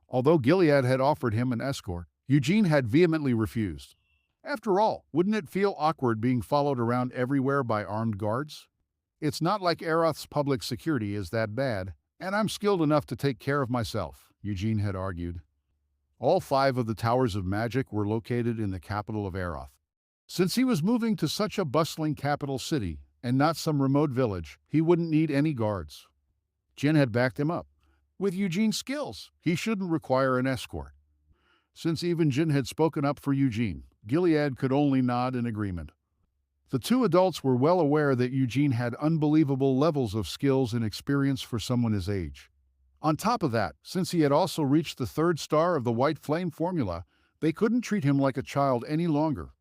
Although Gilead had offered him an escort, Eugene had vehemently refused. After all, wouldn't it feel awkward being followed around everywhere by armed guards? It's not like Aeroth's public security is that bad, and I'm skilled enough to take care of myself, Eugene had argued. All 5 of the Towers of Magic were located in the capital of Aeroth. Since he was moving to such a bustling capital city, and not some remote village, he wouldn't need any guards. Jin had backed him up. With Eugene's skills, he shouldn't require an escort. Since even Jin had spoken up for Eugene, Gilead could only nod in agreement. The 2 adults were well aware that Eugene had unbelievable levels of skills and experience for someone his age. On top of that, since he had also reached the 3rd star of the White Flame formula, they couldn't treat him like a child any longer.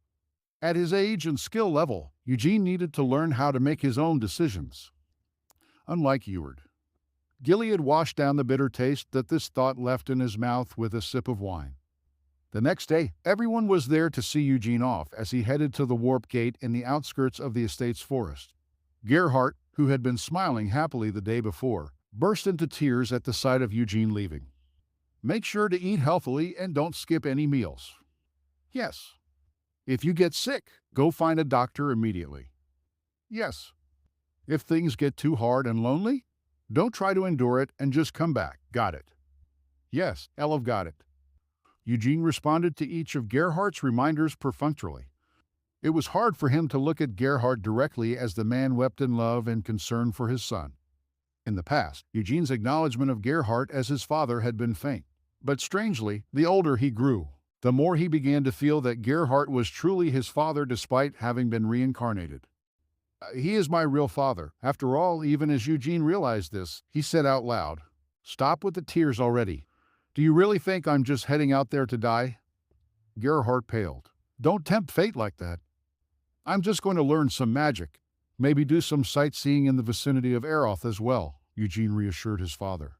At his age and skill level, Eugene needed to learn how to make his own decisions. Unlike Eward. Gilead washed down the bitter taste that this thought left in his mouth with a sip of wine. The next day, everyone was there to see Eugene off as he headed to the warp gate in the outskirts of the estate's forest. Gerhardt, who had been smiling happily the day before, burst into tears at the sight of Eugene leaving. Make sure to eat healthily and don't skip any meals. Yes. If you get sick, go find a doctor immediately. Yes. If things get too hard and lonely, don't try to endure it and just come back. Got it. Yes, Elov got it. Eugene responded to each of Gerhardt's reminders perfunctorily. It was hard for him to look at Gerhardt directly as the man wept in love and concern for his son. In the past, Eugene's acknowledgement of Gerhardt as his father had been faint. But strangely, the older he grew, the more he began to feel that Gerhardt was truly his father despite having been reincarnated. He is my real father. After all, even as Eugene realized this, he said out loud, "Stop with the tears already. Do you really think I'm just heading out there to die?" Gerhardt paled. Don't tempt fate like that. I'm just going to learn some magic. Maybe do some sightseeing in the vicinity of Aeroth as well, Eugene reassured his father.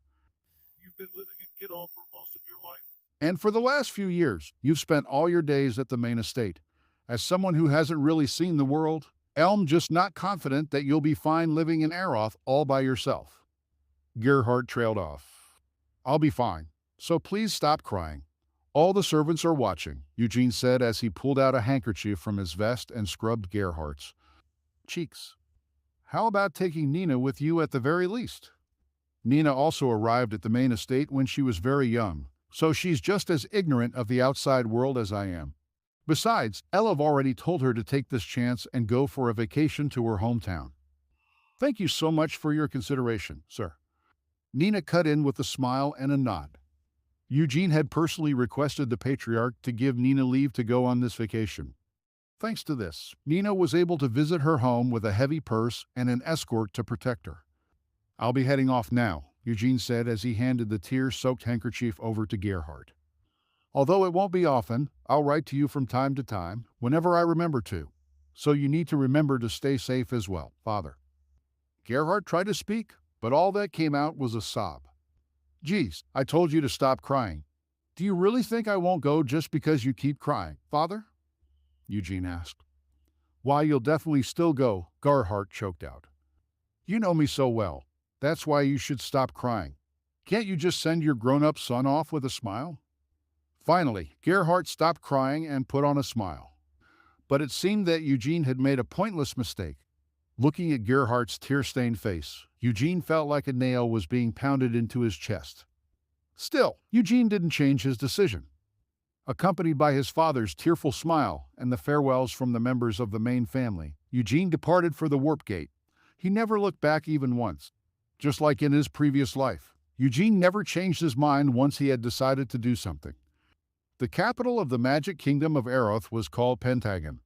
You've been living in Kidall for most of your life. And for the last few years, you've spent all your days at the main estate. As someone who hasn't really seen the world, I'm just not confident that you'll be fine living in Aeroth all by yourself. Gerhardt trailed off. I'll be fine, so please stop crying. All the servants are watching, Eugene said as he pulled out a handkerchief from his vest and scrubbed Gerhardt's cheeks. How about taking Nina with you at the very least? Nina also arrived at the main estate when she was very young, so she's just as ignorant of the outside world as I am. Besides, Elov already told her to take this chance and go for a vacation to her hometown. Thank you so much for your consideration, sir. Nina cut in with a smile and a nod. Eugene had personally requested the patriarch to give Nina leave to go on this vacation. Thanks to this, Nina was able to visit her home with a heavy purse and an escort to protect her. I'll be heading off now, Eugene said as he handed the tear-soaked handkerchief over to Gerhardt. Although it won't be often, I'll write to you from time to time, whenever I remember to. So you need to remember to stay safe as well, Father. Gerhardt tried to speak, but all that came out was a sob. Geez, I told you to stop crying. Do you really think I won't go just because you keep crying, Father? Eugene asked. Why, you'll definitely still go, Gerhardt choked out. You know me so well. That's why you should stop crying. Can't you just send your grown-up son off with a smile? Finally, Gerhardt stopped crying and put on a smile. But it seemed that Eugene had made a pointless mistake. Looking at Gerhardt's tear-stained face, Eugene felt like a nail was being pounded into his chest. Still, Eugene didn't change his decision. Accompanied by his father's tearful smile and the farewells from the members of the main family, Eugene departed for the warp gate. He never looked back even once. Just like in his previous life, Eugene never changed his mind once he had decided to do something. The capital of the magic kingdom of Aeroth was called Pentagon.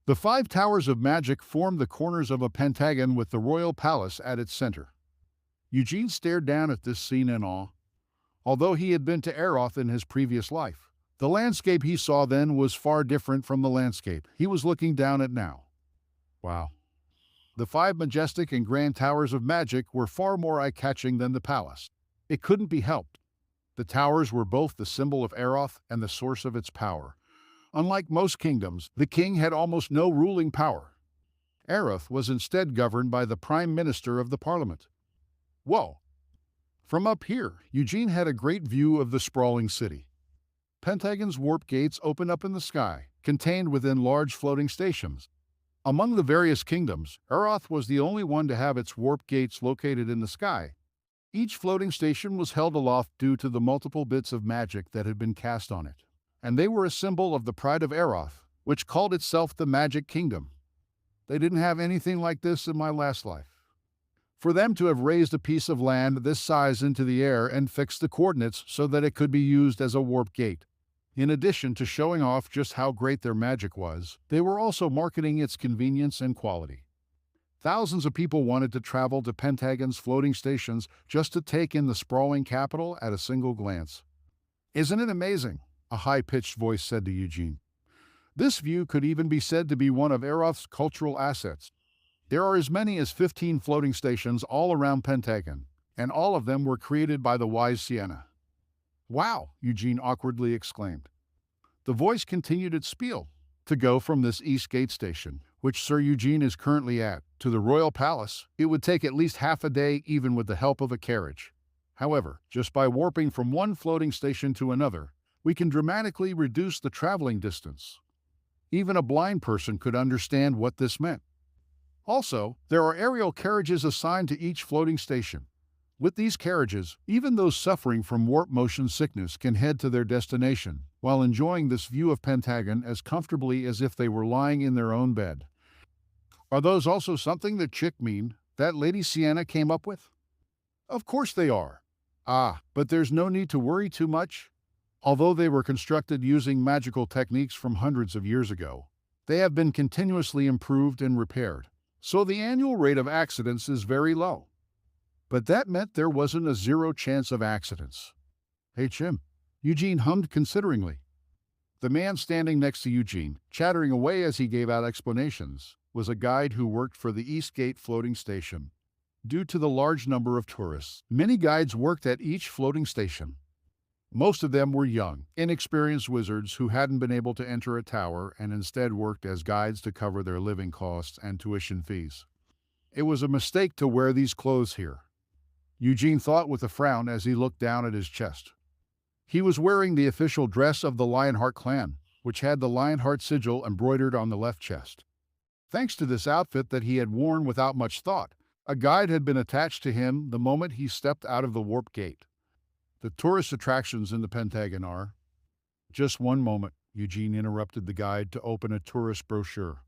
The 5 towers of magic formed the corners of a pentagon with the royal palace at its center. Eugene stared down at this scene in awe. Although he had been to Aeroth in his previous life, the landscape he saw then was far different from the landscape he was looking down at now. Wow. The 5 majestic and grand towers of magic were far more eye-catching than the palace. It couldn't be helped. The towers were both the symbol of Aeroth and the source of its power. Unlike most kingdoms, the king had almost no ruling power. Aeroth was instead governed by the prime minister of the parliament. Whoa! From up here, Eugene had a great view of the sprawling city. Pentagon's warp gates open up in the sky, contained within large floating stations. Among the various kingdoms, Eroth was the only one to have its warp gates located in the sky. Each floating station was held aloft due to the multiple bits of magic that had been cast on it, and they were a symbol of the pride of Eroth, which called itself the Magic Kingdom. They didn't have anything like this in my last life. For them to have raised a piece of land this size into the air and fixed the coordinates so that it could be used as a warp gate. In addition to showing off just how great their magic was, they were also marketing its convenience and quality. Thousands of people wanted to travel to Pentagon's floating stations just to take in the sprawling capital at a single glance. "Isn't it amazing?" a high-pitched voice said to Eugene. "This view could even be said to be one of Eroth's cultural assets. There are as many as 15 floating stations all around Pentagon, and all of them were created by the wise Sienna." "Wow!" Eugene awkwardly exclaimed. The voice continued its spiel. To go from this East Gate station, which Sir Eugene is currently at, to the Royal Palace, it would take at least half a day even with the help of a carriage. However, just by warping from one floating station to another, we can dramatically reduce the traveling distance. Even a blind person could understand what this meant. Also, there are aerial carriages assigned to each floating station. With these carriages, even those suffering from warp motion sickness can head to their destination, while enjoying this view of Pentagon as comfortably as if they were lying in their own bed. Are those also something that that Lady Sienna came up with? Of course they are. But there's no need to worry too much. Although they were constructed using magical techniques from hundreds of years ago, they have been continuously improved and repaired, so the annual rate of accidents is very low. But that meant there wasn't a zero chance of accidents. "Hey, Jim," Eugene hummed consideringly. The man standing next to Eugene, chattering away as he gave out explanations, was a guide who worked for the East Gate floating station. Due to the large number of tourists, many guides worked at each floating station. Most of them were young, inexperienced wizards who hadn't been able to enter a tower and instead worked as guides to cover their living costs and tuition fees. It was a mistake to wear these clothes here, Eugene thought with a frown as he looked down at his chest. He was wearing the official dress of the Lionheart clan, which had the Lionheart sigil embroidered on the left chest. Thanks to this outfit that he had worn without much thought, a guide had been attached to him the moment he stepped out of the warp gate. The tourist attractions in the Pentagon are— Just one moment, Eugene interrupted the guide to open a tourist brochure.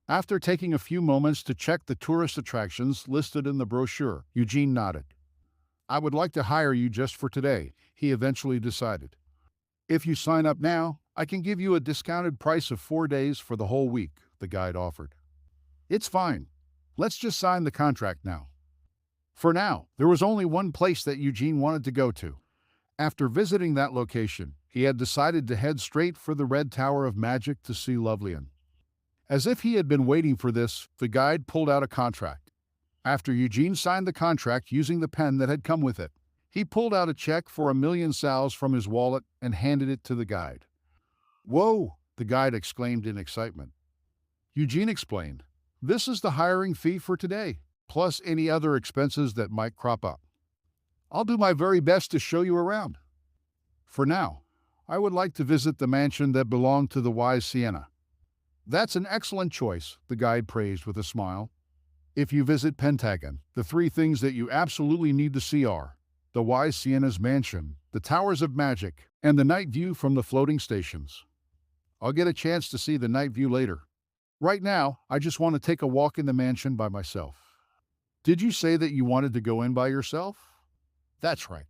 After taking a few moments to check the tourist attractions listed in the brochure, Eugene nodded. "I would like to hire you just for today," he eventually decided. "If you sign up now, I can give you a discounted price of 4 days for the whole week," the guide offered. "It's fine. Let's just sign the contract now." For now, there was only one place that Eugene wanted to go to. After visiting that location, he had decided to head straight for the Red Tower of Magic to see Lovelian. As if he had been waiting for this, the guide pulled out a contract. After Eugene signed the contract using the pen that had come with it, he pulled out a check for 1,000,000 sows from his wallet and handed it to the guide. "Whoa!" the guide exclaimed in excitement. Eugene explained, "This is the hiring fee for today, plus any other expenses that might crop up. I'll do my very best to show you around. For now, I would like to visit the mansion that belonged to the wise Sienna." "That's an excellent choice," the guide praised with a smile. "If you visit Pentagon, the 3 things that you absolutely need to see are the wise Sienna's mansion, the Towers of Magic, and the night view from the floating stations. I'll get a chance to see the night view later. Right now, I just want to take a walk in the mansion by myself." "Did you say that you wanted to go in by yourself?" "That's right."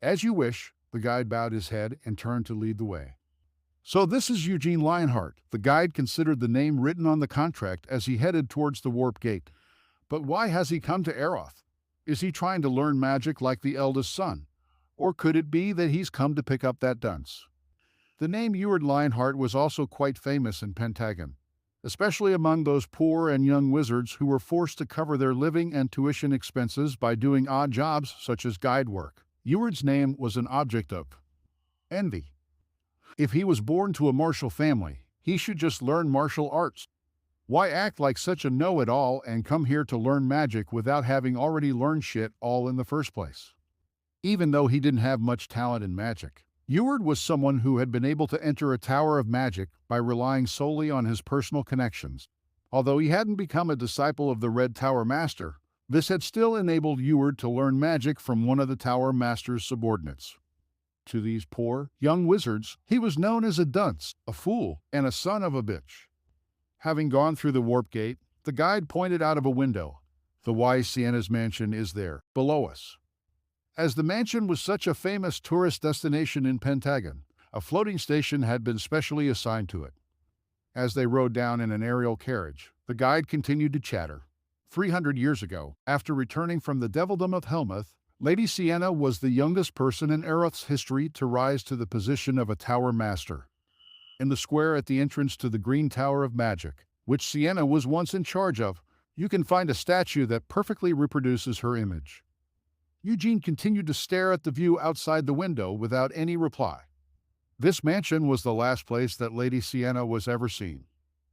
"As you wish," the guide bowed his head and turned to lead the way. "So this is Eugene Lionheart," the guide considered the name written on the contract as he headed towards the warp gate. "But why has he come to Eroth? Is he trying to learn magic like the eldest son? Or could it be that he's come to pick up that dunce?" The name Eward Lionheart was also quite famous in Pentagon, especially among those poor and young wizards who were forced to cover their living and tuition expenses by doing odd jobs such as guide work. Eward's name was an object of envy. If he was born to a martial family, he should just learn martial arts. Why act like such a know-it-all and come here to learn magic without having already learned shit all in the first place? even though he didn't have much talent in magic. Eward was someone who had been able to enter a tower of magic by relying solely on his personal connections. Although he hadn't become a disciple of the Red Tower Master, this had still enabled Eward to learn magic from one of the Tower Master's subordinates. To these poor, young wizards, he was known as a dunce, a fool, and a son of a bitch. Having gone through the warp gate, the guide pointed out of a window. The wise Sienna's mansion is there, below us. As the mansion was such a famous tourist destination in Pentagon, a floating station had been specially assigned to it. As they rode down in an aerial carriage, the guide continued to chatter. 300 years ago, after returning from the devildom of Helmuth, Lady Sienna was the youngest person in Aeroth's history to rise to the position of a Tower Master. In the square at the entrance to the Green Tower of Magic, which Sienna was once in charge of, you can find a statue that perfectly reproduces her image. Eugene continued to stare at the view outside the window without any reply. This mansion was the last place that Lady Sienna was ever seen.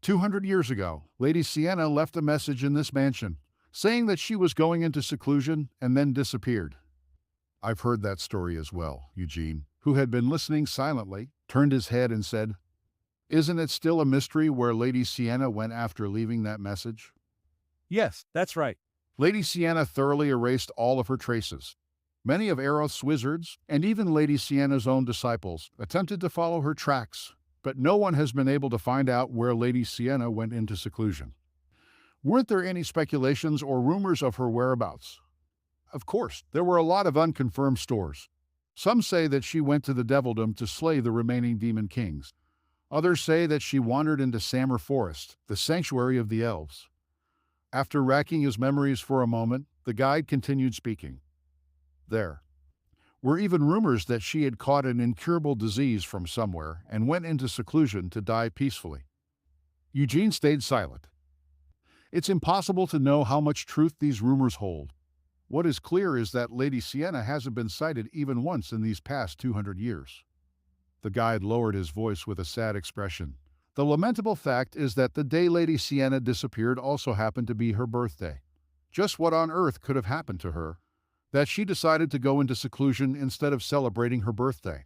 200 years ago, Lady Sienna left a message in this mansion, saying that she was going into seclusion and then disappeared. I've heard that story as well, Eugene, who had been listening silently, turned his head and said, "Isn't it still a mystery where Lady Sienna went after leaving that message?" Yes, that's right. Lady Sienna thoroughly erased all of her traces. Many of Aeroth's wizards, and even Lady Sienna's own disciples, attempted to follow her tracks, but no one has been able to find out where Lady Sienna went into seclusion. Weren't there any speculations or rumors of her whereabouts? Of course, there were a lot of unconfirmed stories. Some say that she went to the Devildom to slay the remaining demon kings. Others say that she wandered into Sammer Forest, the sanctuary of the elves. After racking his memories for a moment, the guide continued speaking. There were even rumors that she had caught an incurable disease from somewhere and went into seclusion to die peacefully. Eugene stayed silent. It's impossible to know how much truth these rumors hold. What is clear is that Lady Sienna hasn't been sighted even once in these past 200 years. The guide lowered his voice with a sad expression. The lamentable fact is that the day Lady Sienna disappeared also happened to be her birthday. Just what on earth could have happened to her that she decided to go into seclusion instead of celebrating her birthday?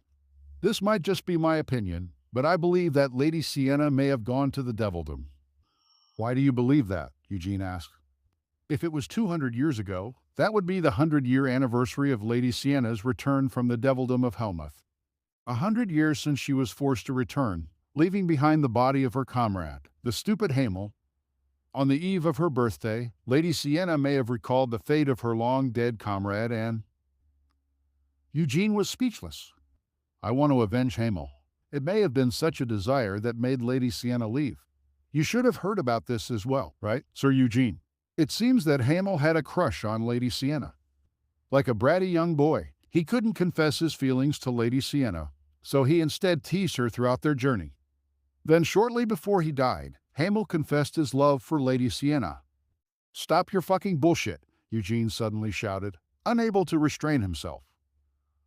This might just be my opinion, but I believe that Lady Sienna may have gone to the Devildom. Why do you believe that? Eugene asked. If it was 200 years ago, that would be the 100-year anniversary of Lady Sienna's return from the Devildom of Helmuth. 100 years since she was forced to return, leaving behind the body of her comrade, the stupid Hamel. On the eve of her birthday, Lady Sienna may have recalled the fate of her long-dead comrade and... Eugene was speechless. I want to avenge Hamel. It may have been such a desire that made Lady Sienna leave. You should have heard about this as well, right, Sir Eugene? It seems that Hamel had a crush on Lady Sienna. Like a bratty young boy, he couldn't confess his feelings to Lady Sienna, so he instead teased her throughout their journey. Then shortly before he died, Hamel confessed his love for Lady Sienna. Stop your fucking bullshit, Eugene suddenly shouted, unable to restrain himself.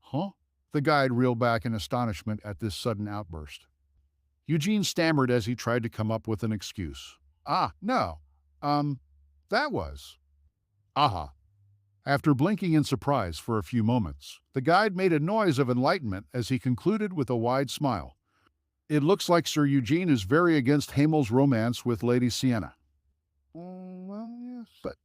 Huh? The guide reeled back in astonishment at this sudden outburst. Eugene stammered as he tried to come up with an excuse. No. That was... Aha. After blinking in surprise for a few moments, the guide made a noise of enlightenment as he concluded with a wide smile. It looks like Sir Eugene is very against Hamel's romance with Lady Sienna. Well, yes. But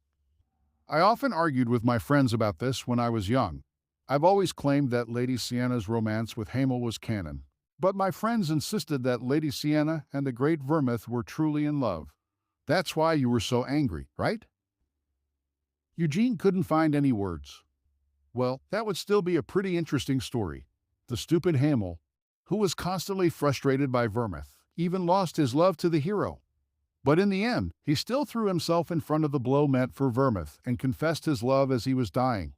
I often argued with my friends about this when I was young. I've always claimed that Lady Sienna's romance with Hamel was canon. But my friends insisted that Lady Sienna and the great Vermouth were truly in love. That's why you were so angry, right? Eugene couldn't find any words. Well, that would still be a pretty interesting story. The stupid Hamel, who was constantly frustrated by Vermouth, even lost his love to the hero. But in the end, he still threw himself in front of the blow meant for Vermouth and confessed his love as he was dying.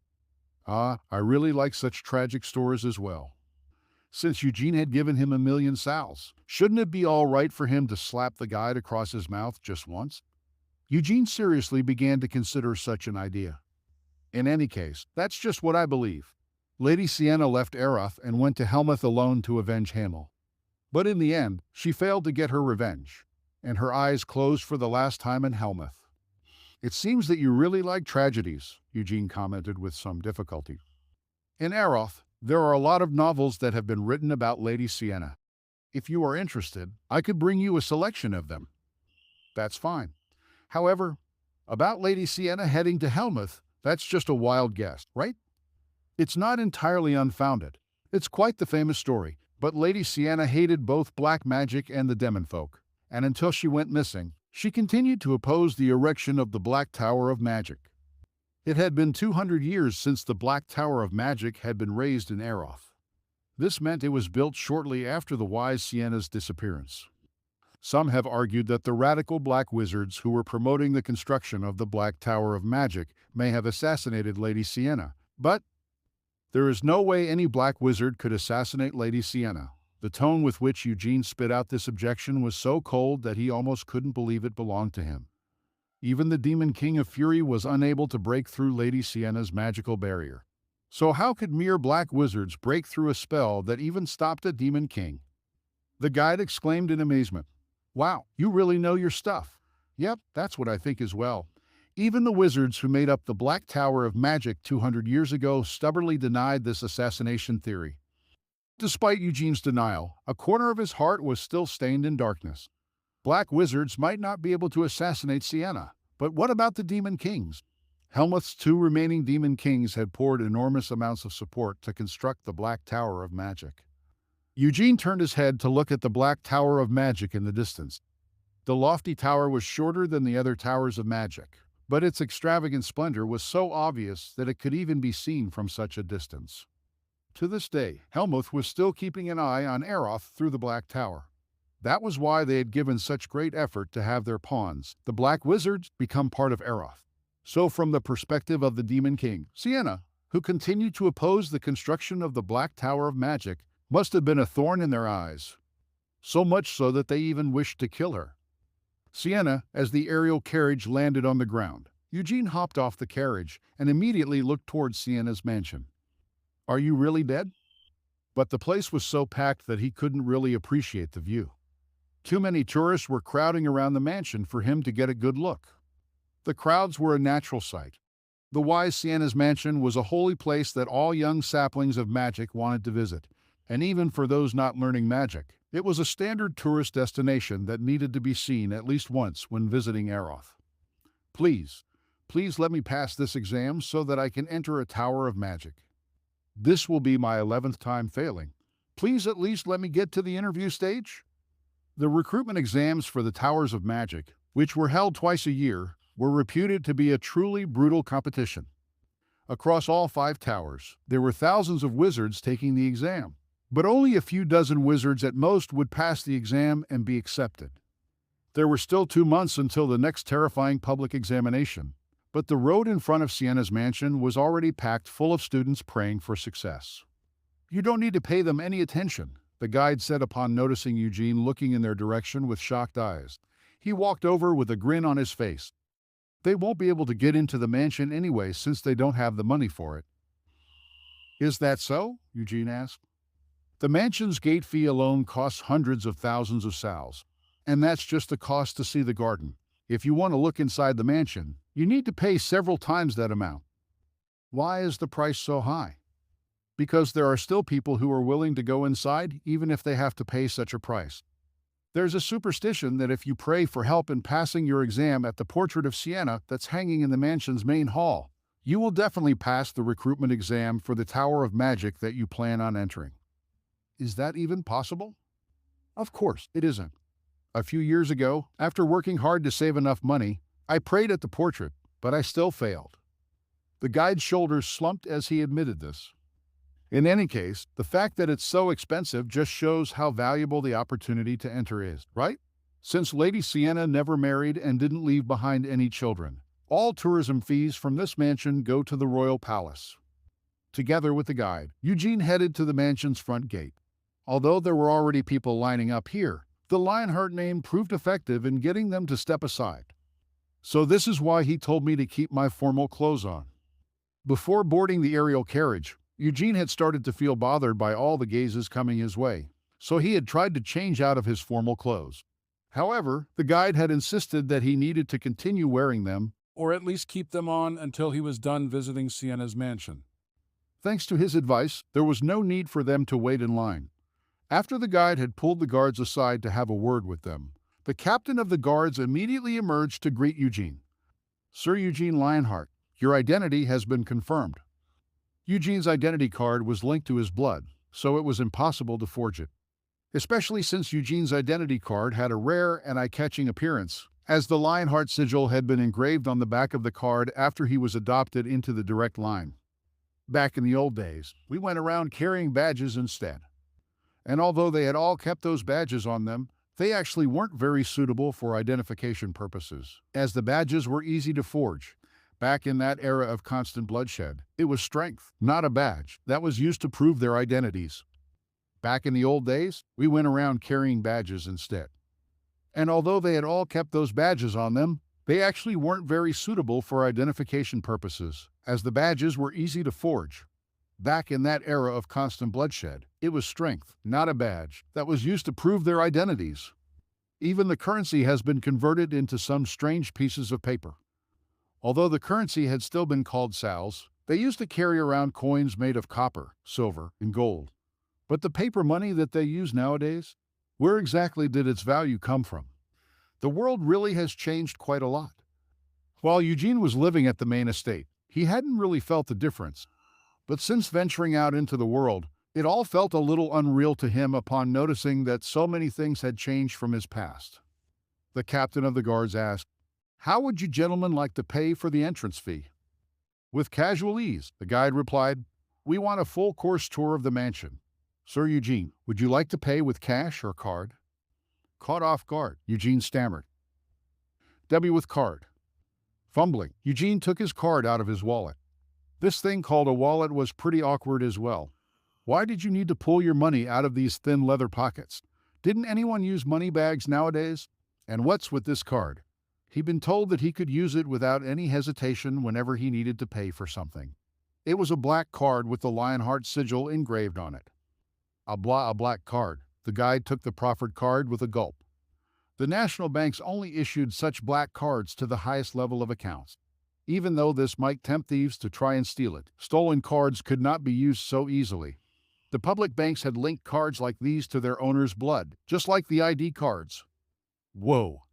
I really like such tragic stories as well. Since Eugene had given him 1,000,000 sals, shouldn't it be all right for him to slap the guide across his mouth just once? Eugene seriously began to consider such an idea. In any case, that's just what I believe. Lady Sienna left Aeroth and went to Helmuth alone to avenge Hamel. But in the end, she failed to get her revenge, and her eyes closed for the last time in Helmuth. It seems that you really like tragedies, Eugene commented with some difficulty. In Aroth, there are a lot of novels that have been written about Lady Sienna. If you are interested, I could bring you a selection of them. That's fine. However, about Lady Sienna heading to Helmuth, that's just a wild guess, right? It's not entirely unfounded. It's quite the famous story, but Lady Sienna hated both black magic and the demon folk, and until she went missing, she continued to oppose the erection of the Black Tower of Magic. It had been 200 years since the Black Tower of Magic had been raised in Aroth. This meant it was built shortly after the wise Sienna's disappearance. Some have argued that the radical black wizards who were promoting the construction of the Black Tower of Magic may have assassinated Lady Sienna, but there is no way any black wizard could assassinate Lady Sienna. The tone with which Eugene spit out this objection was so cold that he almost couldn't believe it belonged to him. Even the Demon King of Fury was unable to break through Lady Sienna's magical barrier. So how could mere black wizards break through a spell that even stopped a Demon King? The guide exclaimed in amazement. Wow, you really know your stuff. Yep, that's what I think as well. Even the wizards who made up the Black Tower of Magic 200 years ago stubbornly denied this assassination theory. Despite Eugene's denial, a corner of his heart was still stained in darkness. Black wizards might not be able to assassinate Sienna, but what about the Demon Kings? Helmuth's two remaining Demon Kings had poured enormous amounts of support to construct the Black Tower of Magic. Eugene turned his head to look at the Black Tower of Magic in the distance. The lofty tower was shorter than the other towers of magic, but its extravagant splendor was so obvious that it could even be seen from such a distance. To this day, Helmuth was still keeping an eye on Aroth through the Black Tower. That was why they had given such great effort to have their pawns, the Black Wizards, become part of Aroth. So from the perspective of the Demon King, Sienna, who continued to oppose the construction of the Black Tower of Magic, must have been a thorn in their eyes. So much so that they even wished to kill her. Sienna, as the aerial carriage landed on the ground, Eugene hopped off the carriage and immediately looked towards Sienna's mansion. Are you really dead? But the place was so packed that he couldn't really appreciate the view. Too many tourists were crowding around the mansion for him to get a good look. The crowds were a natural sight. The wise Sienna's mansion was a holy place that all young saplings of magic wanted to visit, and even for those not learning magic, it was a standard tourist destination that needed to be seen at least once when visiting Aroth. Please let me pass this exam so that I can enter a tower of magic. This will be my 11th time failing. Please at least let me get to the interview stage. The recruitment exams for the Towers of Magic, which were held twice a year, were reputed to be a truly brutal competition. Across all 5 towers, there were thousands of wizards taking the exam, but only a few dozen wizards at most would pass the exam and be accepted. There were still 2 months until the next terrifying public examination, but the road in front of Sienna's mansion was already packed full of students praying for success. You don't need to pay them any attention, the guide said upon noticing Eugene looking in their direction with shocked eyes. He walked over with a grin on his face. They won't be able to get into the mansion anyway since they don't have the money for it. Is that so? Eugene asked. The mansion's gate fee alone costs hundreds of thousands of sows, and that's just the cost to see the garden. If you want to look inside the mansion, you need to pay several times that amount. Why is the price so high? Because there are still people who are willing to go inside even if they have to pay such a price. There's a superstition that if you pray for help in passing your exam at the portrait of Sienna that's hanging in the mansion's main hall, you will definitely pass the recruitment exam for the Tower of Magic that you plan on entering. Is that even possible? Of course, it isn't. A few years ago, after working hard to save enough money, I prayed at the portrait, but I still failed. The guide's shoulders slumped as he admitted this. In any case, the fact that it's so expensive just shows how valuable the opportunity to enter is, right? Since Lady Sienna never married and didn't leave behind any children, all tourism fees from this mansion go to the royal palace. Together with the guide, Eugene headed to the mansion's front gate. Although there were already people lining up here, the Lionheart name proved effective in getting them to step aside. So this is why he told me to keep my formal clothes on. Before boarding the aerial carriage, Eugene had started to feel bothered by all the gazes coming his way, so he had tried to change out of his formal clothes. However, the guide had insisted that he needed to continue wearing them, Or at least keep them on until he was done visiting Sienna's mansion. Thanks to his advice, there was no need for them to wait in line. After the guide had pulled the guards aside to have a word with them, the captain of the guards immediately emerged to greet Eugene. Sir Eugene Lionheart, your identity has been confirmed. Eugene's identity card was linked to his blood, so it was impossible to forge it. Especially since Eugene's identity card had a rare and eye-catching appearance, as the Lionheart sigil had been engraved on the back of the card after he was adopted into the direct line. Back in the old days, we went around carrying badges instead. And although they had all kept those badges on them, they actually weren't very suitable for identification purposes, as the badges were easy to forge. Back in that era of constant bloodshed, it was strength, not a badge, that was used to prove their identities. Back in the old days, we went around carrying badges instead. And although they had all kept those badges on them, they actually weren't very suitable for identification purposes, as the badges were easy to forge. Back in that era of constant bloodshed, it was strength, not a badge, that was used to prove their identities. Even the currency has been converted into some strange pieces of paper. Although the currency had still been called sals, they used to carry around coins made of copper, silver, and gold. But the paper money that they use nowadays, where exactly did its value come from? The world really has changed quite a lot. While Eugene was living at the main estate, he hadn't really felt the difference. But since venturing out into the world, it all felt a little unreal to him upon noticing that so many things had changed from his past. The captain of the guards asked, "How would you gentlemen like to pay for the entrance fee?" With casual ease, the guide replied, "We want a full-course tour of the mansion. Sir Eugene, would you like to pay with cash or card?" Caught off guard, Eugene stammered, "W with card." Fumbling, Eugene took his card out of his wallet. This thing called a wallet was pretty awkward as well. Why did you need to pull your money out of these thin leather pockets? Didn't anyone use money bags nowadays? And what's with this card? He'd been told that he could use it without any hesitation whenever he needed to pay for something. It was a black card with the Lionheart sigil engraved on it. A black card. The guide took the proffered card with a gulp. The national banks only issued such black cards to the highest level of accounts. Even though this might tempt thieves to try and steal it, stolen cards could not be used so easily. The public banks had linked cards like these to their owner's blood, just like the ID cards. Whoa!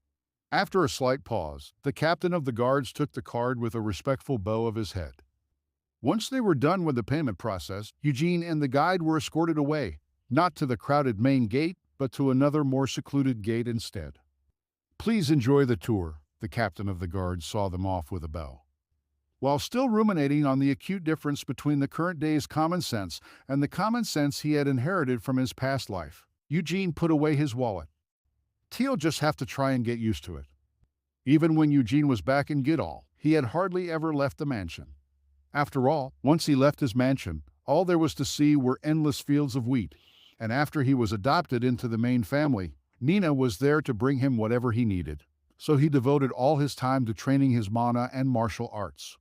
After a slight pause, the captain of the guards took the card with a respectful bow of his head. Once they were done with the payment process, Eugene and the guide were escorted away, not to the crowded main gate, but to another more secluded gate instead. "Please enjoy the tour," the captain of the guards saw them off with a bow. While still ruminating on the acute difference between the current day's common sense and the common sense he had inherited from his past life, Eugene put away his wallet. He'll just have to try and get used to it. Even when Eugene was back in Gidal, he had hardly ever left the mansion. After all, once he left his mansion, all there was to see were endless fields of wheat, and after he was adopted into the main family, Nina was there to bring him whatever he needed. So he devoted all his time to training his mana and martial arts.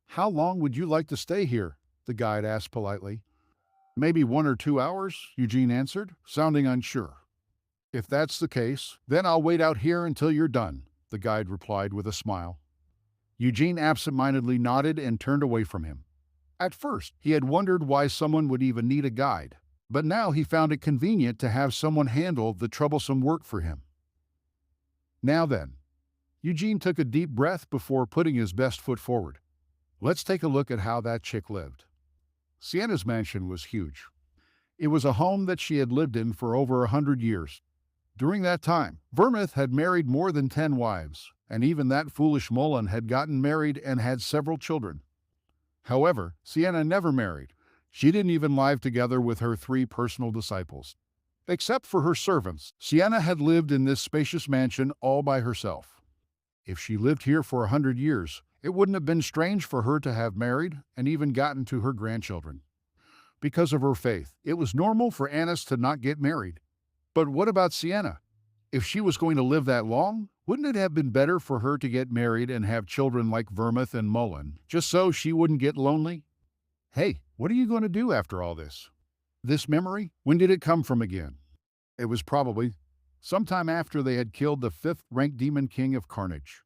"How long would you like to stay here?" the guide asked politely. "Maybe 1 or 2 hours," Eugene answered, sounding unsure. "If that's the case, then I'll wait out here until you're done," the guide replied with a smile. Eugene absent-mindedly nodded and turned away from him. At first, he had wondered why someone would even need a guide, but now he found it convenient to have someone handle the troublesome work for him. "Now then," Eugene took a deep breath before putting his best foot forward. "Let's take a look at how that chick lived." Sienna's mansion was huge. It was a home that she had lived in for over 100 years. During that time, Vermouth had married more than 10 wives, and even that foolish Mullen had gotten married and had several children. However, Sienna never married. She didn't even live together with her 3 personal disciples. Except for her servants, Sienna had lived in this spacious mansion all by herself. If she lived here for 100 years, it wouldn't have been strange for her to have married and even gotten to her grandchildren. Because of her faith, it was normal for Annis to not get married. But what about Sienna? If she was going to live that long, wouldn't it have been better for her to get married and have children like Vermouth and Mullen, just so she wouldn't get lonely? Hey, what are you going to do after all this? This memory, when did it come from again? It was probably sometime after they had killed the 5th-ranked Demon King of Carnage.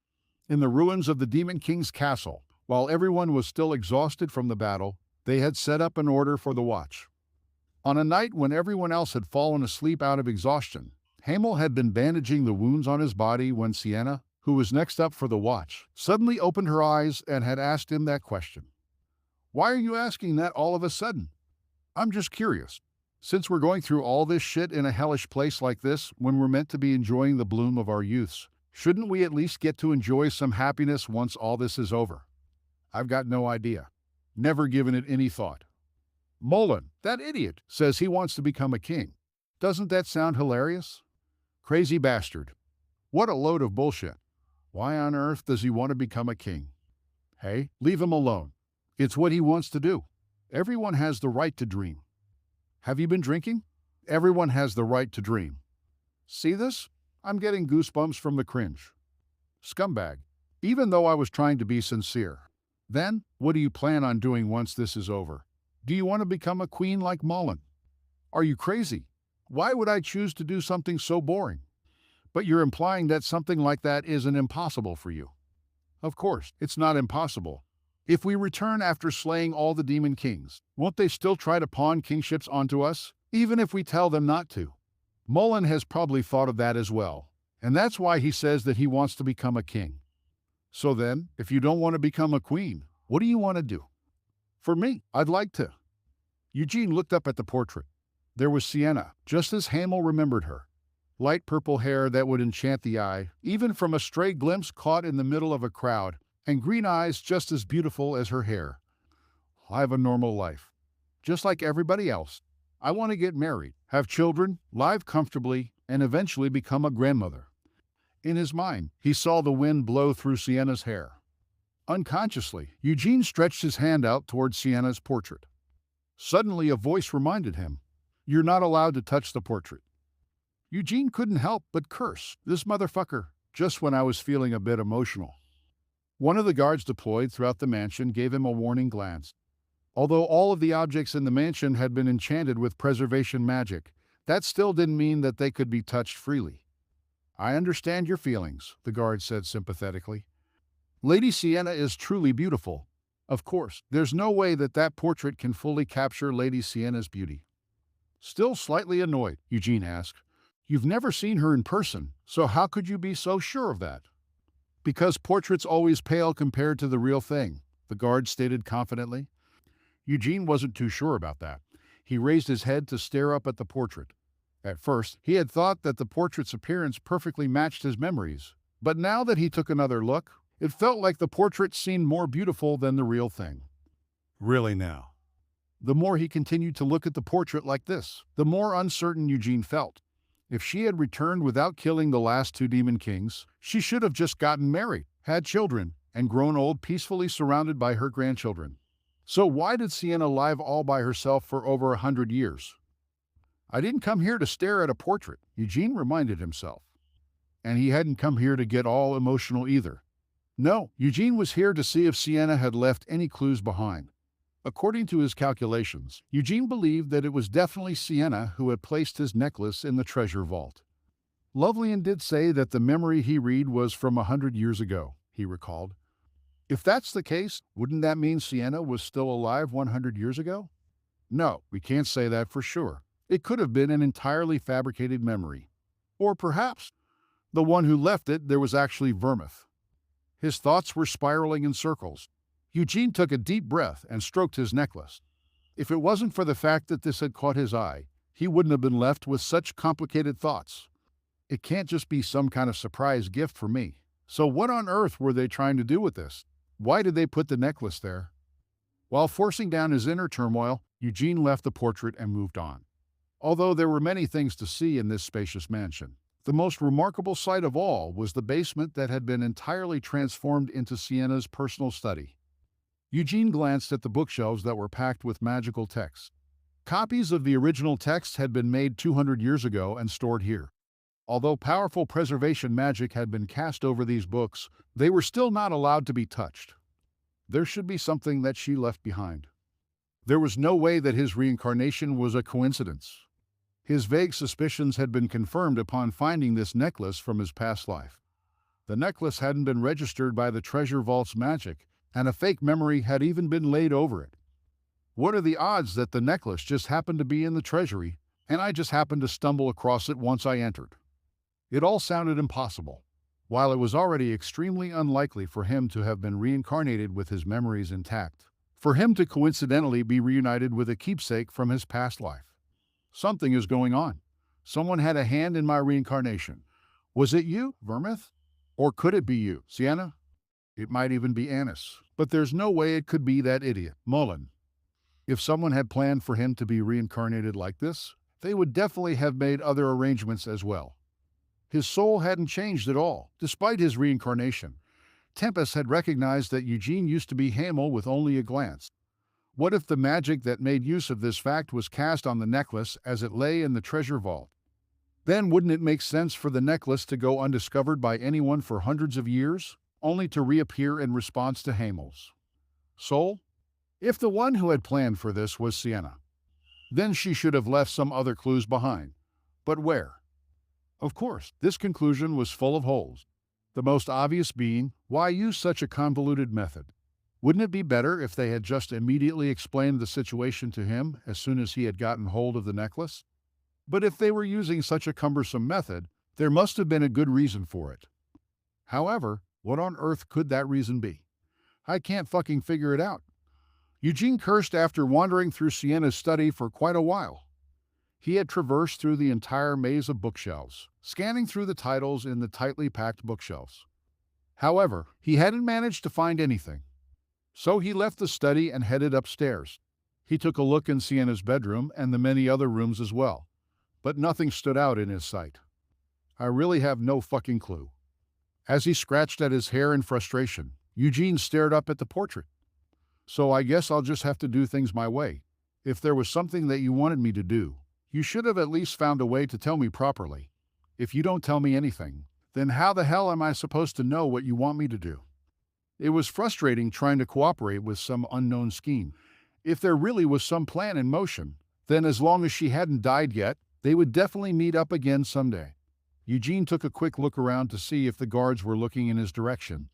In the ruins of the Demon King's castle, while everyone was still exhausted from the battle, They had set up an order for the watch. On a night when everyone else had fallen asleep out of exhaustion, Hamel had been bandaging the wounds on his body when Sienna, who was next up for the watch, suddenly opened her eyes and had asked him that question. "Why are you asking that all of a sudden?" "I'm just curious. Since we're going through all this shit in a hellish place like this when we're meant to be enjoying the bloom of our youths, shouldn't we at least get to enjoy some happiness once all this is over?" "I've got no idea. Never given it any thought." "Mullen, that idiot, says he wants to become a king. Doesn't that sound hilarious?" "Crazy bastard. What a load of bullshit. Why on earth does he want to become a king?" "Hey, leave him alone. It's what he wants to do. Everyone has the right to dream." "Have you been drinking?" "Everyone has the right to dream." "See this? I'm getting goosebumps from the cringe." "Scumbag. Even though I was trying to be sincere. Then, what do you plan on doing once this is over? Do you want to become a queen like Mullen?" "Are you crazy? Why would I choose to do something so boring?" "But you're implying that something like that isn't impossible for you." "Of course, it's not impossible. If we return after slaying all the demon kings, won't they still try to pawn kingships onto us, even if we tell them not to?" Mullen has probably thought of that as well, and that's why he says that he wants to become a king. "So then, if you don't want to become a queen, what do you want to do?" "For me, I'd like to." Eugene looked up at the portrait. There was Sienna, just as Hamel remembered her. Light purple hair that would enchant the eye, even from a stray glimpse caught in the middle of a crowd, and green eyes just as beautiful as her hair. "I have a normal life. Just like everybody else. I want to get married, have children, live comfortably, and eventually become a grandmother." In his mind, he saw the wind blow through Sienna's hair. Unconsciously, Eugene stretched his hand out toward Sienna's portrait. Suddenly, a voice reminded him, "You're not allowed to touch the portrait." Eugene couldn't help but curse, "This motherfucker," just when I was feeling a bit emotional. One of the guards deployed throughout the mansion gave him a warning glance. Although all of the objects in the mansion had been enchanted with preservation magic, that still didn't mean that they could be touched freely. "I understand your feelings," the guard said sympathetically. "Lady Sienna is truly beautiful. Of course, there's no way that that portrait can fully capture Lady Sienna's beauty." Still slightly annoyed, Eugene asked, "You've never seen her in person, so how could you be so sure of that?" "Because portraits always pale compared to the real thing," the guard stated confidently. Eugene wasn't too sure about that. He raised his head to stare up at the portrait. At first, he had thought that the portrait's appearance perfectly matched his memories, but now that he took another look, it felt like the portrait seemed more beautiful than the real thing. "Really now?" The more he continued to look at the portrait like this, the more uncertain Eugene felt. If she had returned without killing the last two demon kings, she should have just gotten married, had children, and grown old peacefully surrounded by her grandchildren. So why did Sienna live all by herself for over 100 years? "I didn't come here to stare at a portrait," Eugene reminded himself. And he hadn't come here to get all emotional either. No, Eugene was here to see if Sienna had left any clues behind. According to his calculations, Eugene believed that it was definitely Sienna who had placed his necklace in the treasure vault. Lovelian did say that the memory he read was from 100 years ago, he recalled. If that's the case, wouldn't that mean Sienna was still alive 100 years ago? No, we can't say that for sure. It could have been an entirely fabricated memory. Or perhaps the one who left it there was actually Vermouth. His thoughts were spiraling in circles. Eugene took a deep breath and stroked his necklace. If it wasn't for the fact that this had caught his eye, he wouldn't have been left with such complicated thoughts. It can't just be some kind of surprise gift for me. So what on earth were they trying to do with this? Why did they put the necklace there? While forcing down his inner turmoil, Eugene left the portrait and moved on. Although there were many things to see in this spacious mansion, the most remarkable sight of all was the basement that had been entirely transformed into Sienna's personal study. Eugene glanced at the bookshelves that were packed with magical texts. Copies of the original text had been made 200 years ago and stored here. Although powerful preservation magic had been cast over these books, they were still not allowed to be touched. There should be something that she left behind. There was no way that his reincarnation was a coincidence. His vague suspicions had been confirmed upon finding this necklace from his past life. The necklace hadn't been registered by the treasure vault's magic, and a fake memory had even been laid over it. What are the odds that the necklace just happened to be in the treasury, and I just happened to stumble across it once I entered? It all sounded impossible. While it was already extremely unlikely for him to have been reincarnated with his memories intact, for him to coincidentally be reunited with a keepsake from his past life. Something is going on. Someone had a hand in my reincarnation. Was it you, Vermouth? Or could it be you, Sienna? It might even be Annis. But there's no way it could be that idiot, Mullen. If someone had planned for him to be reincarnated like this, they would definitely have made other arrangements as well. His soul hadn't changed at all, despite his reincarnation. Tempest had recognized that Eugene used to be Hamel with only a glance. What if the magic that made use of this fact was cast on the necklace as it lay in the treasure vault? Then wouldn't it make sense for the necklace to go undiscovered by anyone for hundreds of years, only to reappear in response to Hamel's soul? If the one who had planned for this was Sienna, then she should have left some other clues behind. But where? Of course, this conclusion was full of holes. The most obvious being, why use such a convoluted method? Wouldn't it be better if they had just immediately explained the situation to him as soon as he had gotten hold of the necklace? But if they were using such a cumbersome method, there must have been a good reason for it. However, what on earth could that reason be? I can't fucking figure it out. Eugene cursed after wandering through Sienna's study for quite a while. He had traversed through the entire maze of bookshelves, scanning through the titles in the tightly packed bookshelves. However, he hadn't managed to find anything. So he left the study and headed upstairs. He took a look in Sienna's bedroom and the many other rooms as well, but nothing stood out in his sight. I really have no fucking clue. As he scratched at his hair in frustration, Eugene stared up at the portrait. So I guess I'll just have to do things my way. If there was something that you wanted me to do, you should have at least found a way to tell me properly. If you don't tell me anything, then how the hell am I supposed to know what you want me to do? It was frustrating trying to cooperate with some unknown scheme. If there really was some plan in motion, then as long as she hadn't died yet, they would definitely meet up again someday. Eugene took a quick look around to see if the guards were looking in his direction.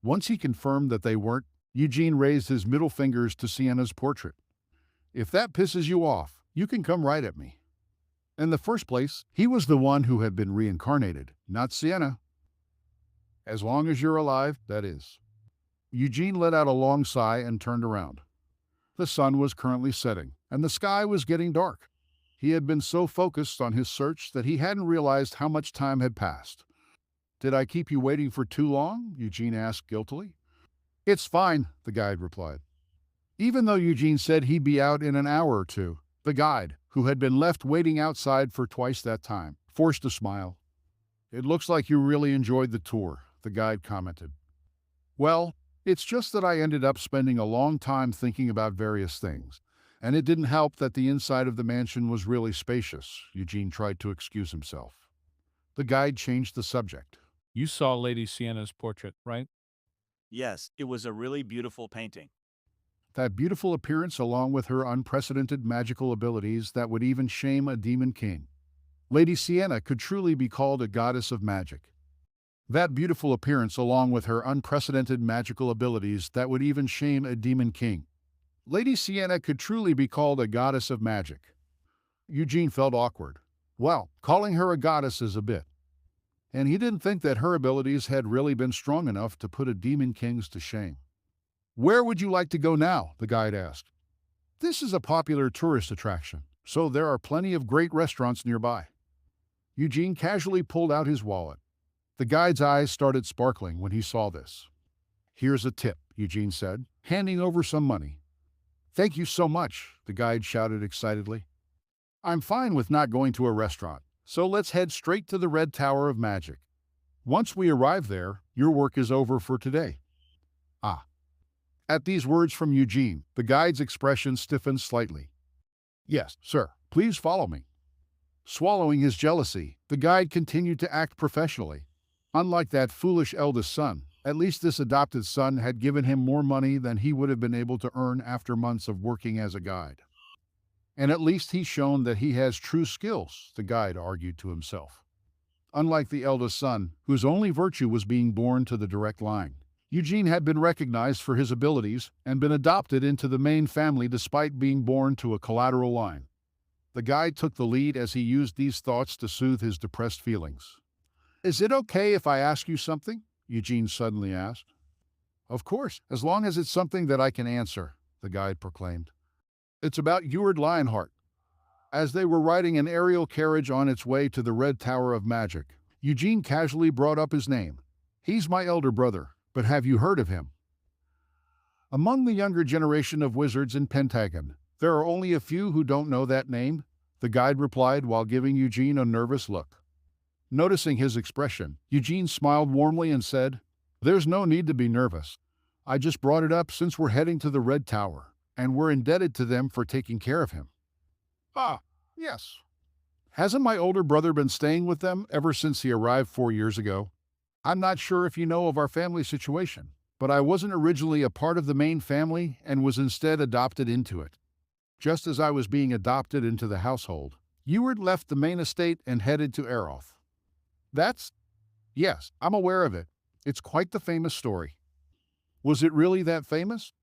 Once he confirmed that they weren't, Eugene raised his middle fingers to Sienna's portrait. If that pisses you off, you can come right at me. In the first place, he was the one who had been reincarnated, not Sienna. As long as you're alive, that is. Eugene let out a long sigh and turned around. The sun was currently setting, and the sky was getting dark. He had been so focused on his search that he hadn't realized how much time had passed. Did I keep you waiting for too long? Eugene asked guiltily. It's fine, the guide replied. Even though Eugene said he'd be out in an hour or two, the guide, who had been left waiting outside for twice that time, forced a smile. It looks like you really enjoyed the tour, the guide commented. Well, it's just that I ended up spending a long time thinking about various things, and it didn't help that the inside of the mansion was really spacious, Eugene tried to excuse himself. The guide changed the subject. You saw Lady Sienna's portrait, right? Yes, it was a really beautiful painting. That beautiful appearance along with her unprecedented magical abilities that would even shame a demon king. Lady Sienna could truly be called a goddess of magic. That beautiful appearance along with her unprecedented magical abilities that would even shame a demon king. Lady Sienna could truly be called a goddess of magic. Eugene felt awkward. Well, calling her a goddess is a bit. And he didn't think that her abilities had really been strong enough to put a demon king's to shame. Where would you like to go now? The guide asked. This is a popular tourist attraction, so there are plenty of great restaurants nearby. Eugene casually pulled out his wallet. The guide's eyes started sparkling when he saw this. Here's a tip, Eugene said, handing over some money. Thank you so much, the guide shouted excitedly. I'm fine with not going to a restaurant, so let's head straight to the Red Tower of Magic. Once we arrive there, your work is over for today. Ah. At these words from Eugene, the guide's expression stiffened slightly. Yes, sir, please follow me. Swallowing his jealousy, the guide continued to act professionally. Unlike that foolish eldest son, at least this adopted son had given him more money than he would have been able to earn after months of working as a guide. And at least he's shown that he has true skills, the guide argued to himself. Unlike the eldest son, whose only virtue was being born to the direct line. Eugene had been recognized for his abilities and been adopted into the main family despite being born to a collateral line. The guide took the lead as he used these thoughts to soothe his depressed feelings. Is it okay if I ask you something? Eugene suddenly asked. Of course, as long as it's something that I can answer, the guide proclaimed. It's about Eward Lionheart. As they were riding an aerial carriage on its way to the Red Tower of Magic, Eugene casually brought up his name. He's my elder brother, but have you heard of him? Among the younger generation of wizards in Pentagon, there are only a few who don't know that name, the guide replied while giving Eugene a nervous look. Noticing his expression, Eugene smiled warmly and said, There's no need to be nervous. I just brought it up since we're heading to the Red Tower, and we're indebted to them for taking care of him. Ah, yes. Hasn't my older brother been staying with them ever since he arrived 4 years ago? I'm not sure if you know of our family situation, but I wasn't originally a part of the main family and was instead adopted into it. Just as I was being adopted into the household, Eward left the main estate and headed to Aeroth. That's... Yes, I'm aware of it. It's quite the famous story. Was it really that famous?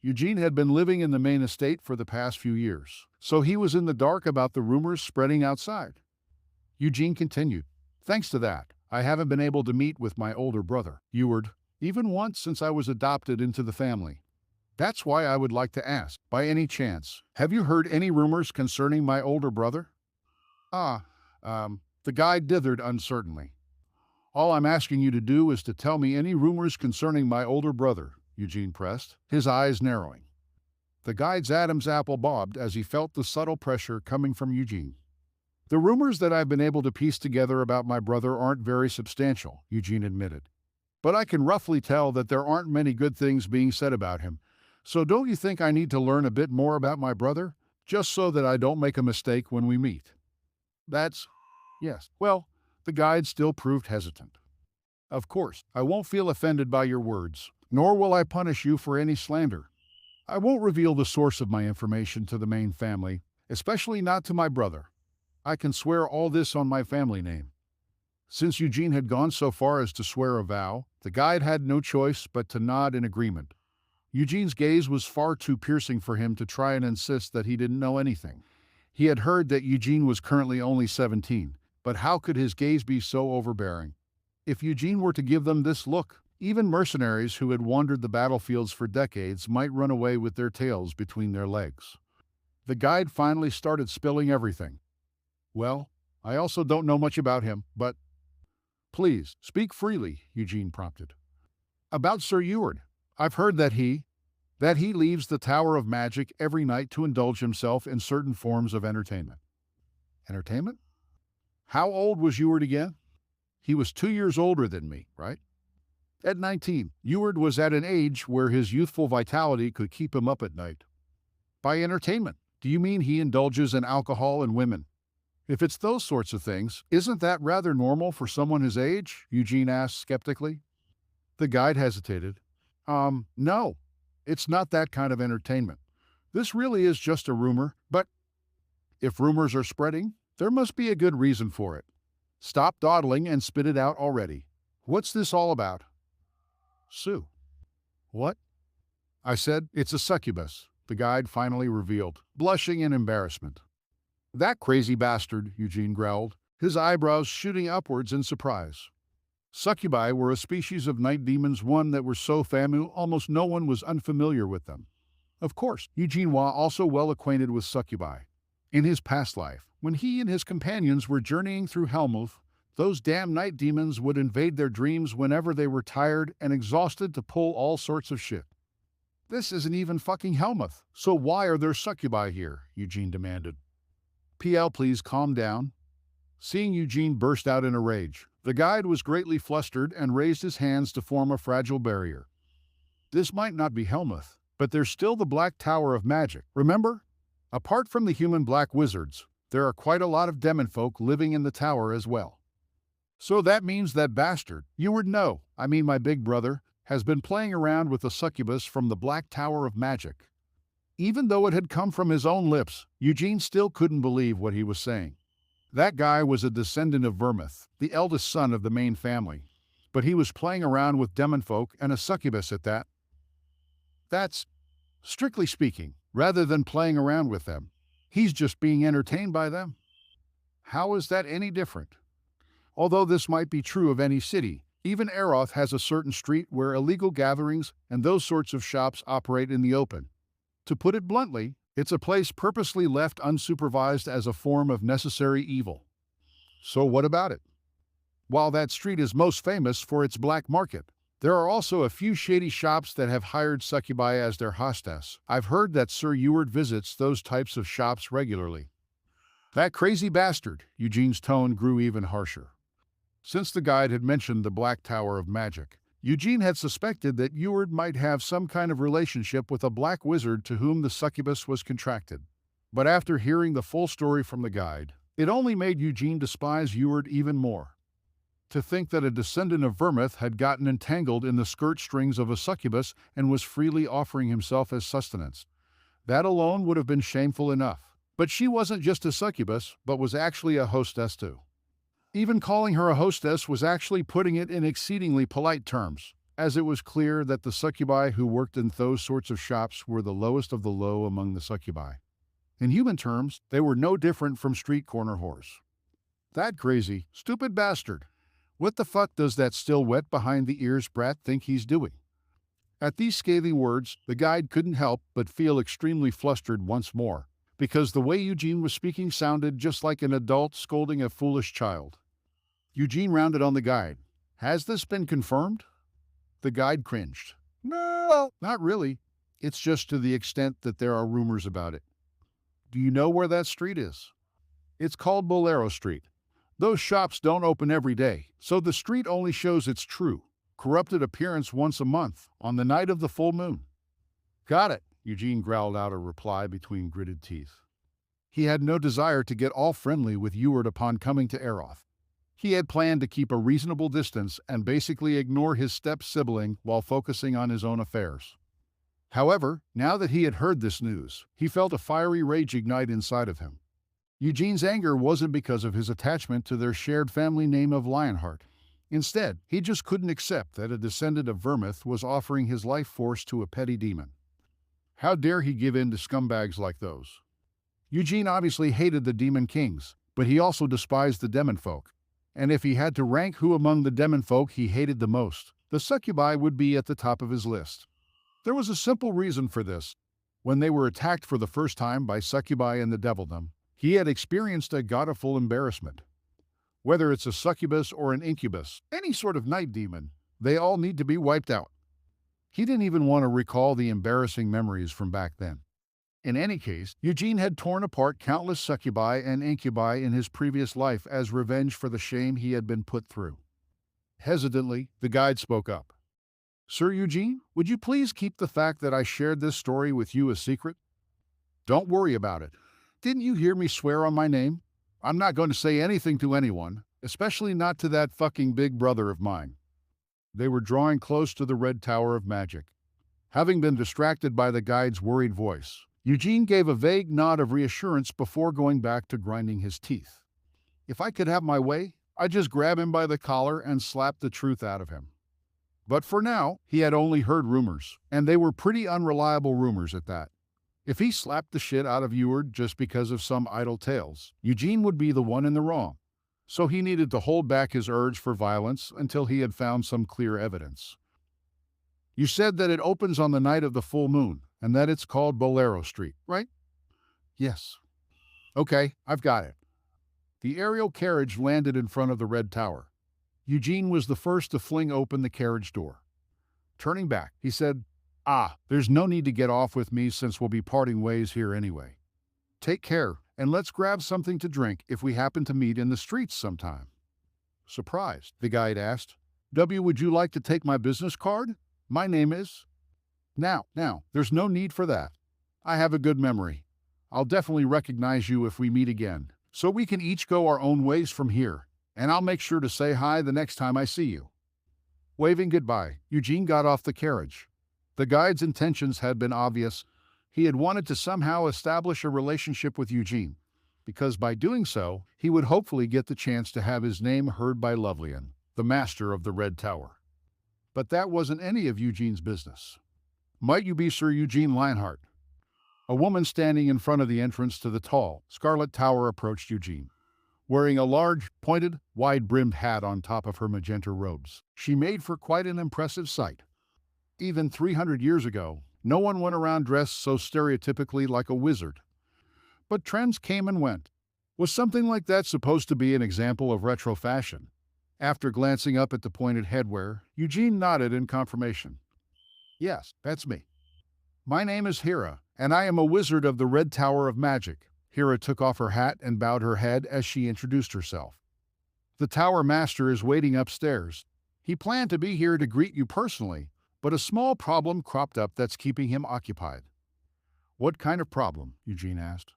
Eugene had been living in the main estate for the past few years, so he was in the dark about the rumors spreading outside. Eugene continued, Thanks to that, I haven't been able to meet with my older brother, Eward, even once since I was adopted into the family. That's why I would like to ask, by any chance, have you heard any rumors concerning my older brother? Ah, the guide dithered uncertainly. All I'm asking you to do is to tell me any rumors concerning my older brother, Eugene pressed, his eyes narrowing. The guide's Adam's apple bobbed as he felt the subtle pressure coming from Eugene. The rumors that I've been able to piece together about my brother aren't very substantial, Eugene admitted. But I can roughly tell that there aren't many good things being said about him. So don't you think I need to learn a bit more about my brother, just so that I don't make a mistake when we meet? Yes. Well, the guide still proved hesitant. Of course, I won't feel offended by your words, nor will I punish you for any slander. I won't reveal the source of my information to the main family, especially not to my brother. I can swear all this on my family name. Since Eugene had gone so far as to swear a vow, the guide had no choice but to nod in agreement. Eugene's gaze was far too piercing for him to try and insist that he didn't know anything. He had heard that Eugene was currently only 17, but how could his gaze be so overbearing? If Eugene were to give them this look, even mercenaries who had wandered the battlefields for decades might run away with their tails between their legs. The guide finally started spilling everything. Well, I also don't know much about him, but... Please, speak freely, Eugene prompted. About Sir Eward. I've heard that he leaves the Tower of Magic every night to indulge himself in certain forms of entertainment. Entertainment? How old was Eward again? He was 2 years older than me, right? At 19, Eward was at an age where his youthful vitality could keep him up at night. By entertainment, do you mean he indulges in alcohol and women? If it's those sorts of things, isn't that rather normal for someone his age? Eugene asked skeptically. The guide hesitated. No, it's not that kind of entertainment. This really is just a rumor, but if rumors are spreading, there must be a good reason for it. Stop dawdling and spit it out already. What's this all about? Sue. What? I said, it's a succubus, the guide finally revealed, blushing in embarrassment. That crazy bastard, Eugene growled, his eyebrows shooting upwards in surprise. Succubi were a species of night demons, one that were so famous almost no one was unfamiliar with them. Of course, Eugene was also well acquainted with succubi. In his past life, when he and his companions were journeying through Helmuth, those damn night demons would invade their dreams whenever they were tired and exhausted to pull all sorts of shit. This isn't even fucking Helmuth, so why are there succubi here? Eugene demanded. PL, please calm down. Seeing Eugene burst out in a rage, the guide was greatly flustered and raised his hands to form a fragile barrier. This might not be Helmuth, but there's still the Black Tower of Magic, remember? Apart from the human black wizards, there are quite a lot of demon folk living in the tower as well. So that means that bastard, my big brother, has been playing around with the succubus from the Black Tower of Magic. Even though it had come from his own lips, Eugene still couldn't believe what he was saying. That guy was a descendant of Vermouth, the eldest son of the main family. But he was playing around with demon folk and a succubus at that. That's, strictly speaking, rather than playing around with them. He's just being entertained by them. How is that any different? Although this might be true of any city, even Eroth has a certain street where illegal gatherings and those sorts of shops operate in the open. To put it bluntly, it's a place purposely left unsupervised as a form of necessary evil. So what about it? While that street is most famous for its black market, there are also a few shady shops that have hired succubi as their hostess. I've heard that Sir Eward visits those types of shops regularly. That crazy bastard, Eugene's tone grew even harsher. Since the guide had mentioned the Black Tower of Magic, Eugene had suspected that Eward might have some kind of relationship with a black wizard to whom the succubus was contracted. But after hearing the full story from the guide, it only made Eugene despise Eward even more. To think that a descendant of Vermouth had gotten entangled in the skirt strings of a succubus and was freely offering himself as sustenance. That alone would have been shameful enough. But she wasn't just a succubus, but was actually a hostess too. Even calling her a hostess was actually putting it in exceedingly polite terms, as it was clear that the succubi who worked in those sorts of shops were the lowest of the low among the succubi. In human terms, they were no different from street corner whores. That crazy, stupid bastard. What the fuck does that still wet behind the ears brat think he's doing? At these scathing words, the guide couldn't help but feel extremely flustered once more, because the way Eugene was speaking sounded just like an adult scolding a foolish child. Eugene rounded on the guide. Has this been confirmed? The guide cringed. No, not really. It's just to the extent that there are rumors about it. Do you know where that street is? It's called Bolero Street. Those shops don't open every day, so the street only shows its true, corrupted appearance once a month, on the night of the full moon. Got it, Eugene growled out a reply between gritted teeth. He had no desire to get all friendly with Eward upon coming to Eroth. He had planned to keep a reasonable distance and basically ignore his step-sibling while focusing on his own affairs. However, now that he had heard this news, he felt a fiery rage ignite inside of him. Eugene's anger wasn't because of his attachment to their shared family name of Lionheart. Instead, he just couldn't accept that a descendant of Vermouth was offering his life force to a petty demon. How dare he give in to scumbags like those? Eugene obviously hated the Demon Kings, but he also despised the Demon Folk. And if he had to rank who among the Demon Folk he hated the most, the succubi would be at the top of his list. There was a simple reason for this. When they were attacked for the first time by succubi and the devildom, he had experienced a godful embarrassment. Whether it's a succubus or an incubus, any sort of night demon, they all need to be wiped out. He didn't even want to recall the embarrassing memories from back then. In any case, Eugene had torn apart countless succubi and incubi in his previous life as revenge for the shame he had been put through. Hesitantly, the guide spoke up. Sir Eugene, would you please keep the fact that I shared this story with you a secret? Don't worry about it. Didn't you hear me swear on my name? I'm not going to say anything to anyone, especially not to that fucking big brother of mine. They were drawing close to the Red Tower of Magic. Having been distracted by the guide's worried voice, Eugene gave a vague nod of reassurance before going back to grinding his teeth. If I could have my way, I'd just grab him by the collar and slap the truth out of him. But for now, he had only heard rumors, and they were pretty unreliable rumors at that. If he slapped the shit out of Eward just because of some idle tales, Eugene would be the one in the wrong. So he needed to hold back his urge for violence until he had found some clear evidence. You said that it opens on the night of the full moon, and that it's called Bolero Street, right? Yes. Okay, I've got it. The aerial carriage landed in front of the Red Tower. Eugene was the first to fling open the carriage door. Turning back, he said, there's no need to get off with me since we'll be parting ways here anyway. Take care, and let's grab something to drink if we happen to meet in the streets sometime. Surprised, the guide asked, would you like to take my business card? My name is... Now, there's no need for that. I have a good memory. I'll definitely recognize you if we meet again, so we can each go our own ways from here, and I'll make sure to say hi the next time I see you. Waving goodbye, Eugene got off the carriage. The guide's intentions had been obvious. He had wanted to somehow establish a relationship with Eugene, because by doing so, he would hopefully get the chance to have his name heard by Lovelian. the master of the Red Tower. But that wasn't any of Eugene's business. Might you be Sir Eugene Lionheart? A woman standing in front of the entrance to the tall, scarlet tower approached Eugene. Wearing a large, pointed, wide-brimmed hat on top of her magenta robes, she made for quite an impressive sight. Even 300 years ago, no one went around dressed so stereotypically like a wizard. But trends came and went. Was something like that supposed to be an example of retro fashion? After glancing up at the pointed headwear, Eugene nodded in confirmation. Yes, that's me. My name is Hera, and I am a wizard of the Red Tower of Magic. Hera took off her hat and bowed her head as she introduced herself. The Tower Master is waiting upstairs. He planned to be here to greet you personally, but a small problem cropped up that's keeping him occupied. What kind of problem? Eugene asked.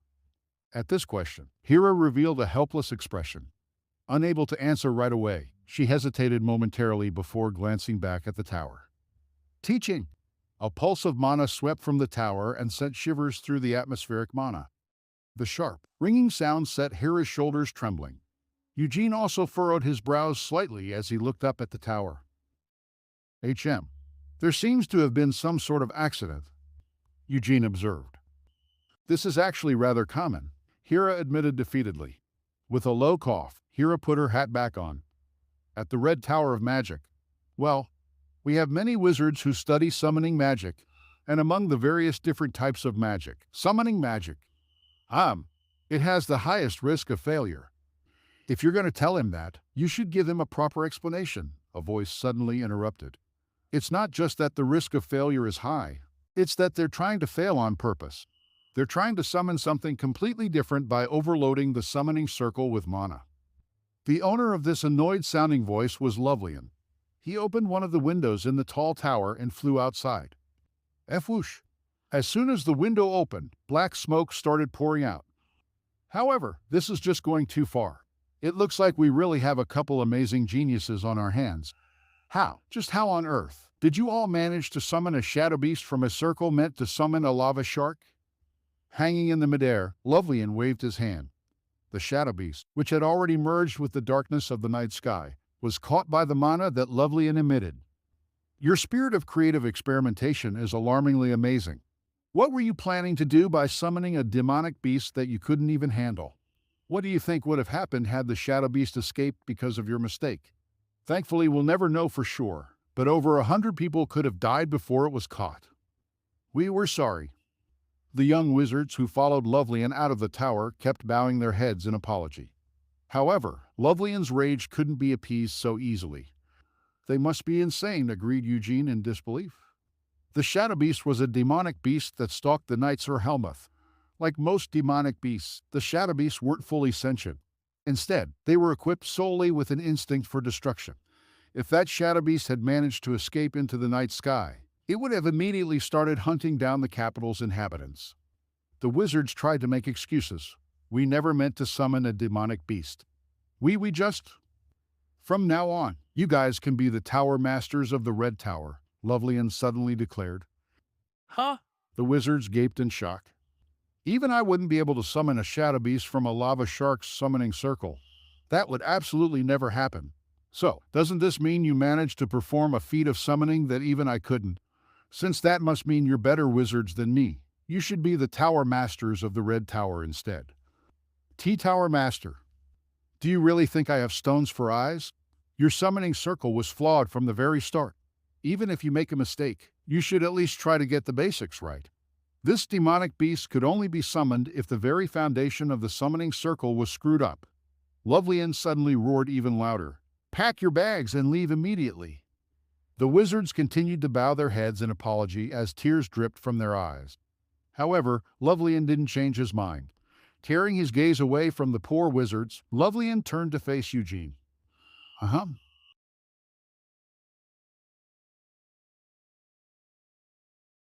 At this question, Hera revealed a helpless expression. Unable to answer right away, she hesitated momentarily before glancing back at the tower. Teaching! A pulse of mana swept from the tower and sent shivers through the atmospheric mana. The sharp, ringing sound set Hera's shoulders trembling. Eugene also furrowed his brows slightly as he looked up at the tower. There seems to have been some sort of accident, Eugene observed. This is actually rather common, Hera admitted defeatedly. With a low cough, Hera put her hat back on. At the Red Tower of Magic, well, we have many wizards who study summoning magic, and among the various different types of magic, summoning magic, it has the highest risk of failure. If you're going to tell him that, you should give him a proper explanation, a voice suddenly interrupted. It's not just that the risk of failure is high, it's that they're trying to fail on purpose. They're trying to summon something completely different by overloading the summoning circle with mana. The owner of this annoyed-sounding voice was Lovelian. He opened one of the windows in the tall tower and flew outside. Whoosh! As soon as the window opened, black smoke started pouring out. However, this is just going too far. It looks like we really have a couple amazing geniuses on our hands. Just how on earth, did you all manage to summon a shadow beast from a circle meant to summon a lava shark? Hanging in the midair, Lovelian waved his hand. The shadow beast, which had already merged with the darkness of the night sky, was caught by the mana that Lovelian emitted. Your spirit of creative experimentation is alarmingly amazing. What were you planning to do by summoning a demonic beast that you couldn't even handle? What do you think would have happened had the shadow beast escaped because of your mistake? Thankfully, we'll never know for sure, but over 100 people could have died before it was caught. We were sorry. The young wizards who followed Lovelian out of the tower kept bowing their heads in apology. However, Lovelian's rage couldn't be appeased so easily. They must be insane, agreed Eugene in disbelief. The shadow beast was a demonic beast that stalked the knights or Helmuth. Like most demonic beasts, the shadow beasts weren't fully sentient. Instead, they were equipped solely with an instinct for destruction. If that shadow beast had managed to escape into the night sky, it would have immediately started hunting down the capital's inhabitants. The wizards tried to make excuses. We never meant to summon a demonic beast. We just... From now on, you guys can be the tower masters of the Red Tower, Lovelian suddenly declared. Huh? The wizards gaped in shock. Even I wouldn't be able to summon a shadow beast from a lava shark's summoning circle. That would absolutely never happen. So, doesn't this mean you managed to perform a feat of summoning that even I couldn't? Since that must mean you're better wizards than me, you should be the tower masters of the Red Tower instead. Tower Master. Do you really think I have stones for eyes? Your summoning circle was flawed from the very start. Even if you make a mistake, you should at least try to get the basics right. This demonic beast could only be summoned if the very foundation of the summoning circle was screwed up. Lovelian suddenly roared even louder. Pack your bags and leave immediately. The wizards continued to bow their heads in apology as tears dripped from their eyes. However, Lovelian didn't change his mind. Tearing his gaze away from the poor wizards, Lovelian turned to face Eugene.